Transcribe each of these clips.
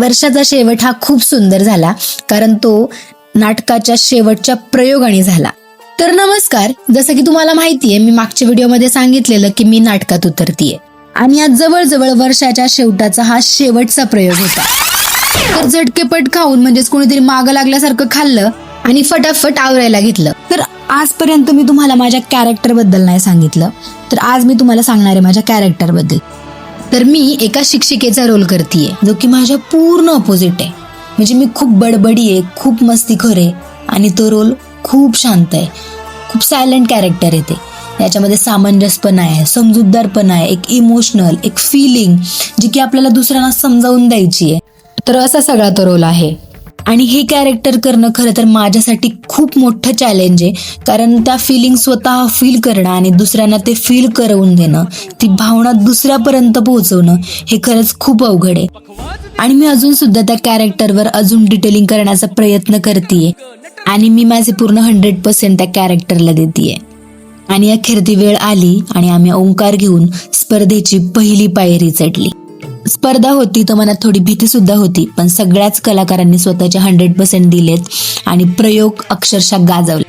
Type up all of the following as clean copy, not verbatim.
वर्षाचा शेवट हा खूप सुंदर झाला, कारण तो नाटकाच्या शेवटच्या प्रयोगाने झाला. तर नमस्कार, जसं की तुम्हाला माहितीये, मी मागच्या व्हिडिओमध्ये सांगितलेलं की मी नाटकात उतरतीये आणि आज जवळजवळ वर्षाच्या शेवटाचा हा शेवटचा प्रयोग होता. तर झटकेपट खाऊन म्हणजेच कोणीतरी मागं लागल्यासारखं खाल्लं आणि फटाफट आवरायला घेतलं. तर आजपर्यंत मी तुम्हाला माझ्या कॅरेक्टर बद्दल नाही सांगितलं, तर आज मी तुम्हाला सांगणार आहे माझ्या कॅरेक्टर बद्दल. तर मी एका शिक्षिकेचा रोल करतीये, जो की माझ्या पूर्ण ऑपोजिट आहे. म्हणजे मी खूप बडबडी आहे, खूप मस्तीखोर आहे आणि तो रोल खूप शांत आहे. खूप सायलेंट कॅरेक्टर आहे ते. याच्यामध्ये सामंजस्यपणा आहे, समजूतदारपणा आहे, एक इमोशनल, एक फिलिंग जी की आपल्याला दुसऱ्यांना समजावून द्यायची आहे. तर असा सगळा तो रोल आहे. आणि हे कॅरेक्टर करणं खरं तर माझ्यासाठी खूप मोठं चॅलेंज आहे, कारण त्या फिलिंग स्वतः फील करणं आणि दुसऱ्यांना ते फील करवून देणं, ती भावना दुसऱ्यापर्यंत पोहोचवणं हे खरंच खूप अवघड आहे. आणि मी अजून सुद्धा त्या कॅरेक्टरवर अजून डिटेलिंग करण्याचा प्रयत्न करतेय आणि मी माझे पूर्ण 100% त्या कॅरेक्टरला देतेय. आणि अखेर ती वेळ आली आणि आम्ही ओंकार घेऊन स्पर्धेची पहिली पायरी चढली. स्पर्धा होती तर मनात थोडी भीती सुद्धा होती, पण सगळ्याच कलाकारांनी स्वतःचे 100% दिलेत आणि प्रयोग अक्षरशः गाजवले.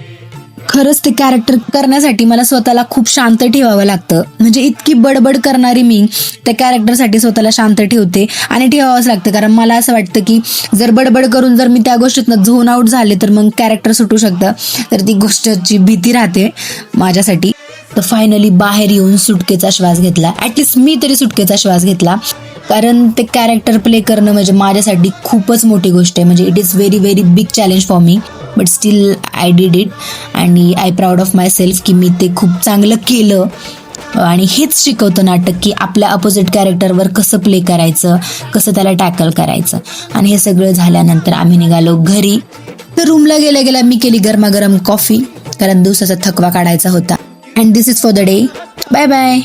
खरंच ते कॅरेक्टर करण्यासाठी मला स्वतःला खूप शांत ठेवावं लागतं. म्हणजे इतकी बडबड करणारी मी त्या कॅरेक्टरसाठी स्वतःला शांत ठेवते आणि ठेवावंच लागतं, कारण मला असं वाटतं की जर बडबड करून जर मी त्या गोष्टीतनं झोन आउट झाले तर मग कॅरेक्टर सुटू शकतं. तर ती गोष्टची भीती राहते माझ्यासाठी. तर फायनली बाहेर येऊन सुटकेचा श्वास घेतला. ऍटलिस्ट मी तरी सुटकेचा श्वास घेतला, कारण ते कॅरेक्टर प्ले करणं म्हणजे माझ्यासाठी खूपच मोठी गोष्ट आहे. म्हणजे it is very very big challenge for me, but still I did it आणि I proud of myself की मी ते खूप चांगलं केलं. आणि हेच शिकवतं नाटक की आपल्या अपोजिट कॅरेक्टरवर कसं प्ले करायचं, कसं त्याला टॅकल करायचं. आणि हे सगळं झाल्यानंतर आम्ही निघालो घरी. तर रूमला गेल्या गेल्या मी केली गरमागरम कॉफी, कारण दिवसाचा थकवा काढायचा होता. And this is for the day. Bye bye.